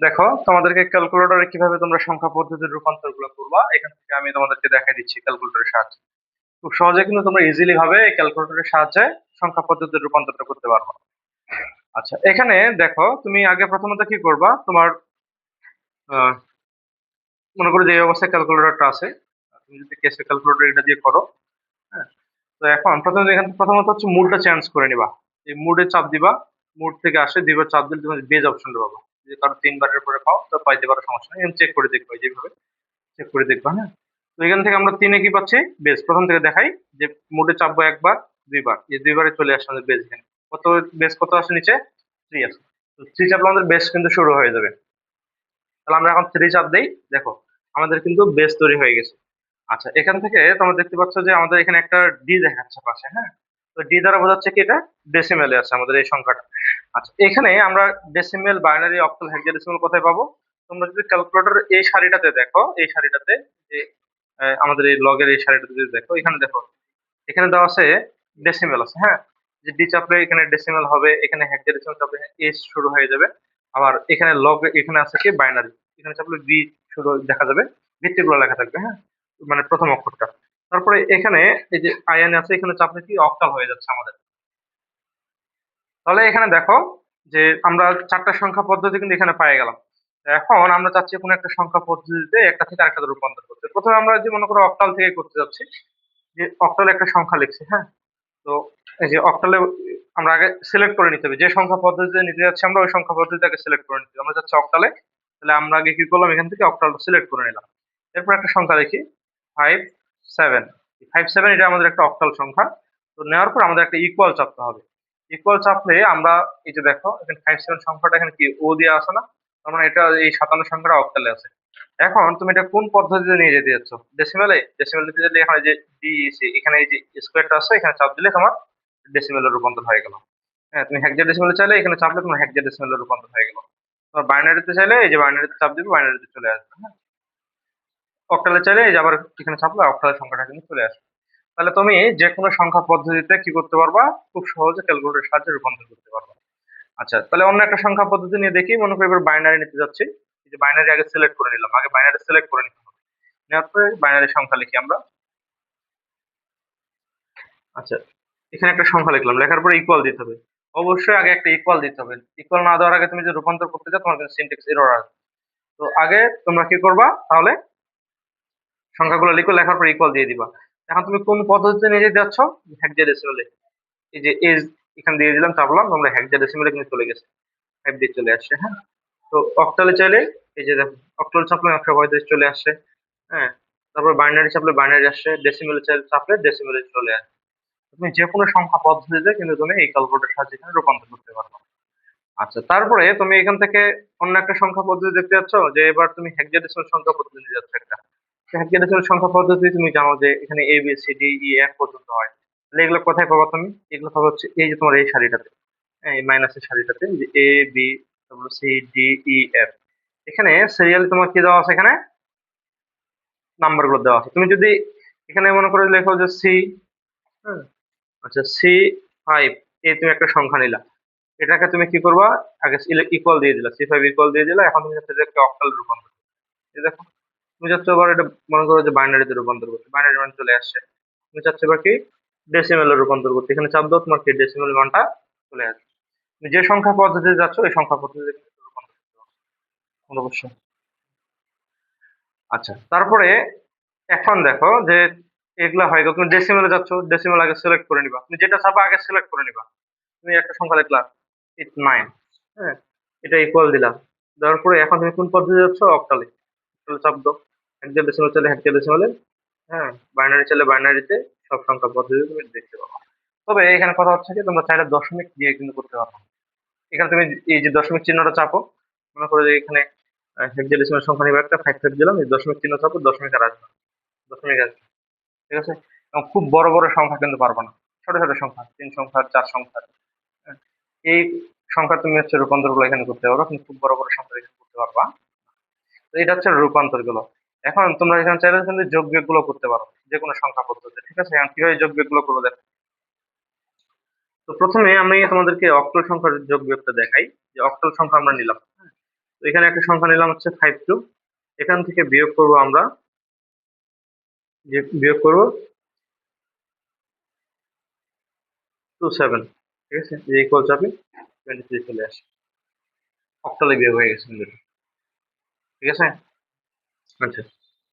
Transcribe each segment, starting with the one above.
দেখো তোমাদেরকে ক্যালকুলেটরে কিভাবে তোমরা সংখ্যা পদ্ধতির রূপান্তর গুলো করবা এখান থেকে আমি তোমাদেরকে দেখাই দিচ্ছি ক্যালকুলেটরের সাহায্যে। খুব সহজে কিন্তু তোমরা ইজিলি ভাবে ক্যালকুলেটরের সাহায্যে সংখ্যা পদ্ধতির রূপান্তরটা করতে পারবা। আচ্ছা, এখানে দেখো তুমি আগে প্রথমত কি করবা, তোমার আহ, মনে করো যে এই অবস্থায় ক্যালকুলেটরটা আছে, তুমি যদি কেসে ক্যালকুলেটর এটা দিয়ে করো। হ্যাঁ, তো এখন প্রথমত এখানে প্রথমত হচ্ছে মুডটা চেঞ্জ করে নিবা। এই মুডে চাপ দিবা, মুড থেকে আসে দুইবার চাপ দিলে তুমি বেজ অপশনটা পাবা। যদি কারো তিনবারের পরে পাও তো পাইতে পারো, সমস্যা নেই, চেক করে দেখবা যেভাবে চেক করে দেখবা। হ্যাঁ, তো এখান থেকে আমরা তিনে কি পাচ্ছি, বেজ প্রথম থেকে দেখাই যে মোটে চাপবো একবার দুইবার, এই দুইবারে চলে আসছে আমাদের বেজ। এখানে কত বেজ কত আসে, নিচে থ্রি আছে। তো থ্রি চাপলে আমাদের বেজ কিন্তু শুরু হয়ে যাবে। তাহলে আমরা এখন থ্রি চাপ দেই, দেখো আমাদের কিন্তু বেজ তৈরি হয়ে গেছে। আচ্ছা, এখান থেকে তোমরা দেখতে পাচ্ছ যে আমাদের এখানে একটা ডি দেখাচ্ছে পাশে। হ্যাঁ, তো ডি দ্বারা বোঝাচ্ছে কি এটা ডেসিমেলে আছে আমাদের এই সংখ্যাটা। আচ্ছা, এখানে আমরা ডেসিমেল, বাইনারি, অক্টাল, হেক্সাডেসিমেল কোথায় পাবো? তোমরা যদি ক্যালকুলেটর এই সারিটাতে দেখো, এই সারিটাতে যে আমাদের এই লগের এই সারিটাতে যদি দেখো, এখানে দেখো এখানে দেওয়া আছে ডেসিমেল আছে। হ্যাঁ, যে ডি চাপলে এখানে ডেসিমেল হবে, এখানে হেক্সাডেসিমেল চাপলে এস শুরু হয়ে যাবে। আবার এখানে লগ, এখানে আছে কি বাইনারি, এখানে চাপলে বি শুরু দেখা যাবে, ভিত্তিগুলো লেখা থাকবে। হ্যাঁ, মানে প্রথম অক্ষরটা। তারপরে এখানে এই যে আইএন আছে, এখানে চাপলে কি অক্টাল হয়ে যাচ্ছে আমাদের। তাহলে এখানে দেখো যে আমরা চারটা সংখ্যা পদ্ধতি কিন্তু এখানে পেয়ে গেলাম। এখন আমরা চাচ্ছি কোনো একটা সংখ্যা পদ্ধতিতে একটা থেকে আরেকটা রূপান্তর করতে। প্রথমে আমরা যে মনে করো অক্টাল থেকে করতে যাচ্ছি, যে অক্টালে একটা সংখ্যা লিখছি। হ্যাঁ, তো এই যে অক্টালে আমরা আগে সিলেক্ট করে নিতে হবে যে সংখ্যা পদ্ধতিতে নিতে যাচ্ছি, আমরা ওই সংখ্যা পদ্ধতিটাকে সিলেক্ট করে নিতে হবে। আমরা যাচ্ছি অক্টালে, তাহলে আমরা আগে কি করলাম, এখান থেকে অক্টালটা সিলেক্ট করে নিলাম। এরপর একটা সংখ্যা লিখি, 5 7। 5 7 এটা আমাদের একটা অক্টাল সংখ্যা। তো নেওয়ার পর আমাদের একটা ইকুয়াল চাপতে হবে। ইকুয়াল চাপলে আমরা এই যে দেখো এখানে 5 7 সংখ্যাটা এখানে কি ও দিয়ে আসে না, তার মানে এটা এই 57 সংখ্যাটা অক্টালে আছে। এখন তুমি এটা কোন পদ্ধতিতে নিয়ে যেতে যাচ্ছ? ডেসিমেলে? ডেসিমেল দিতে গেলে এখানে যে ডিইসি, এখানে এই যে স্কোয়ারটা আছে, এখানে চাপ দিলে তোমার ডেসিমেলে রূপান্তর হয়ে গেল। হ্যাঁ, তুমি হেক্সাডেসিমেলে চাইলে এখানে চাপলে তোমার হেক্সাডেসিমেলে রূপান্তর হয়ে গেল। তোমার বাইনারিতে চাইলে এই যে বাইনারিতে চাপ দিবে, বাইনারিতে চলে আসবে। হ্যাঁ, অক্টালে চাইলে এই যে আবার এখানে চাপলে অক্টালের সংখ্যাটা কিন্তু চলে আসবে। তাহলে তুমি যে কোনো সংখ্যা পদ্ধতিতে কি করতে পারবা, খুব সহজে ক্যালকুলেটরের সাহায্যে রূপান্তর করতে পারবা। আচ্ছা, তাহলে অন্য একটা সংখ্যা পদ্ধতি নিয়ে দেখি। মনে করি এবার বাইনারি নিতে যাচ্ছি। এই যে বাইনারি আগে সিলেক্ট করে নিলাম, আগে বাইনারি সিলেক্ট করে নিতে হবে। নেওয়ার পরে বাইনারি সংখ্যা লিখি আমরা। আচ্ছা, এখানে একটা সংখ্যা লিখলাম, লেখার পরে ইকুয়াল দিতে হবে। অবশ্যই আগে একটা ইকুয়াল দিতে হবে। ইকুয়াল না দেওয়ার আগে তুমি যে রূপান্তর করতে চাও, তোমার কিন্তু সিনট্যাক্স এরর আসবে। তো আগে তোমরা কি করবা, তাহলে সংখ্যাগুলো লিখো, লেখার পর ইকুয়াল দিয়ে দিবা। এখন তুমি কোন পদ্ধতিতে নিয়ে যেতে যাচ্ছ? হেক্সাডেসিমেলে। এই যে এজ এখানে দিয়ে দিলাম, চাপলাম, তোমরা হেক্সাডেসিমেলে কিন্তু চলে গেছে, 5 দিয়ে চলে আসছে। হ্যাঁ, তো অক্টালে চাইলে এই যে দেখো অক্টাল চাপলে 135 চলে আসছে। হ্যাঁ, তারপর বাইনারি চাপলে বাইনারি আসছে, ডেসিমেলে চাপলে ডেসিমেলে চলে আসছে। তুমি যে কোনো সংখ্যা পদ্ধতিতে কিন্তু তুমি এই ক্যালকুলেটরের সাহায্যে এখানে রূপান্তর করতে পারবে। আচ্ছা, তারপরে তুমি এখান থেকে অন্য একটা সংখ্যা পদ্ধতি দেখতে যাচ্ছ, যে এবার তুমি হেক্সাডেসিমাল সংখ্যা পদ্ধতি নিতে যাচ্ছ একটা। হেক্সাডেসিমাল সংখ্যা পদ্ধতি তুমি জানো যে এখানে A B C D E F পর্যন্ত হয়। তাহলে এগুলো কোথায় পাবা তুমি? এগুলো পাবা হচ্ছে এই যে তোমার এই সারিটাতে। হ্যাঁ, এই মাইনাসের সারিটাতে যে এ বি, তারপর সি ডি ই এফ। এখানে সিরিয়াল তোমার কি দেওয়া আছে, এখানে নাম্বার গুলো দেওয়া আছে। তুমি যদি এখানে মনে করে লেখো যে সি, হ্যাঁ, আচ্ছা C5, তুমি একটা সংখ্যা নিলা, এটাকে তুমি কি করবা, আগে ইকুয়াল দিয়ে দিলা, C5 ইকুয়াল দিয়ে দিলা। এখন তুমি হচ্ছে একটা অক্টাল রূপান্তর। এই দেখো তুমি চাচ্ছ এবার এটা মনে করো যে বাইনারিতে রূপান্তর করতে, বাইনারি মান চলে আসছে। তুমি চাচ্ছ এবার কি ডেসিমেলে রূপান্তর করতে, এখানে চাপ দাও, তোমার কি ডেসিমেল মানটা চলে আসবে। তুমি যে সংখ্যা পদ্ধতিতে যাচ্ছ ওই সংখ্যা পদ্ধতিতে কিন্তু রূপান্তর করতে পারবে অবশ্যই। আচ্ছা, তারপরে এখন দেখো যে এগুলা হয়ে গেল, তুমি ডেসিমেলে যাচ্ছ, ডেসিমেল আগে সিলেক্ট করে নিবা, তুমি যেটা চাপা আগে সিলেক্ট করে নিবা। তুমি একটা সংখ্যা লিখলা 9। হ্যাঁ, এটা ইকুয়াল দিলাম, দেওয়ার পরে এখন তুমি কোন পদ্ধতি যাচ্ছ, অক্টালে। তাহলে চাপ দাও, হেক্সাডেসিমাল চাইলে হেক্সাডেসিমালে, হ্যাঁ, বাইনারি চাইলে বাইনারিতে, সব সংখ্যা পদ্ধতি তুমি দেখতে পাবো। তবে এখানে কথা হচ্ছে কি, তোমরা চাইলে দশমিক দিয়ে কিন্তু করতে পারো। এখানে তুমি এই যে দশমিক চিহ্নটা চাপো, মনে করো যে এখানে হেক্সাডেসিমাল সংখ্যা নিবে একটা, 5 দিলাম, এই দশমিক চিহ্ন চাপো, দশমিক আর আসবে না, দশমিক আসবে। ঠিক আছে, এবং খুব বড় বড় সংখ্যা কিন্তু পারবো না, ছোট ছোট সংখ্যা, 3 সংখ্যা 4 সংখ্যা, হ্যাঁ, এই সংখ্যা তুমি হচ্ছে রূপান্তর গুলো এখানে করতে পারবা, কিন্তু খুব বড় বড় সংখ্যা এখানে করতে পারবা। তো এটা হচ্ছে রূপান্তর গুলো। এখন তোমরা এখানে চাইলে কিন্তু যোগ বিয়োগ গুলো করতে পারো যে কোনো সংখ্যা পদ্ধতি। ঠিক আছে, এখন কিভাবে যোগ বিয়োগ গুলো করবো দেখো। তো প্রথমে আমি তোমাদেরকে অক্টাল সংখ্যার যোগ বিয়োগটা দেখাই, যে অক্টাল সংখ্যা আমরা নিলাম। হ্যাঁ, তো এখানে একটা সংখ্যা নিলাম হচ্ছে 52, এখান থেকে বিয়োগ করব আমরা, যে বিয়োগ করব 27, ঠিক আছে, যে ইকুয়াল চাপে 23 চলে আসে, অক্টালে বিয়োগ হয়ে গেছে কিন্তু এটা। ঠিক আছে, আচ্ছা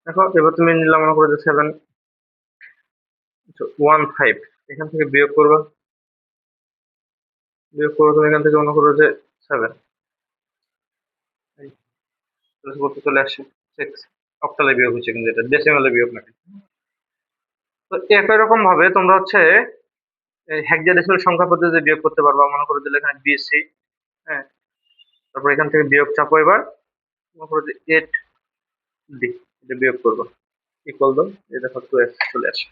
দেখো এবার তুমি নিলাম মনে করো যে 715, এখান থেকে বিয়োগ করবো তুমি এখান থেকে মনে করো যে 7, করতে চলে আসছে 6, অক্টালে বিয়োগ হচ্ছে কিন্তু এটা ডেসিমালে বিয়োগ না। তো একই রকম ভাবে তোমরা হচ্ছে হেক্সাডেসিমাল সংখ্যা পদ্ধতিতে বিয়োগ করতে পারবা, মনে করো যে এখানে BC, হ্যাঁ, তারপর এখান থেকে বিয়োগ চাপো, এবার মনে করো যে 8D, এটা বিয়োগ করবো, ইকুয়াল দাও, এই দেখো 2x চলে আসে।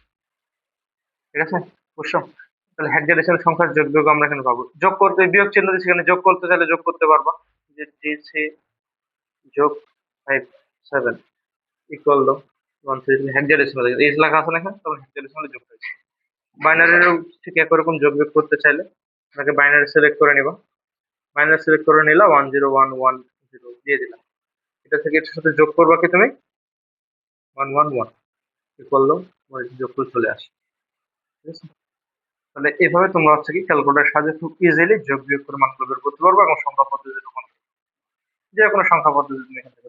ঠিক আছে, বুঝছো? তাহলে হেক্সাডেসিমাল সংখ্যার যোগ বিয়োগ আমরা এখানে পাবো। যোগ করতে বিয়োগ চিহ্ন দিয়ে সেখানে যোগ করতে চাইলে যোগ করতে পারবা, যে 3C যোগ 57 ইকুয়াল দাও 133, হেক্সাডেসিমাল এইচ লেখা আছে না এখানে, তখন হেক্সাডেসিমালে যোগ হয়েছে। বাইনারিরও ঠিক একই রকম যোগ বিয়োগ করতে চাইলে আপনাকে বাইনারি সিলেক্ট করে নিবা, বাইনারি সিলেক্ট করে নিলা 10110 দিয়ে দিলাম, এটা থেকে এটার সাথে যোগ করবা কি তুমি 111 ইকুয়াল দাও, তোমার যোগ করে চলে আসে। ঠিক আছে, তাহলে এভাবে তোমরা হচ্ছে কি ক্যালকুলেটরের সাহায্যে খুব ইজিলি যোগ বিয়োগ করে মানগুলো বের করতে পারবে এবং সংখ্যা পদ্ধতি, যে কোনো সংখ্যা পদ্ধতি তুমি এখান থেকে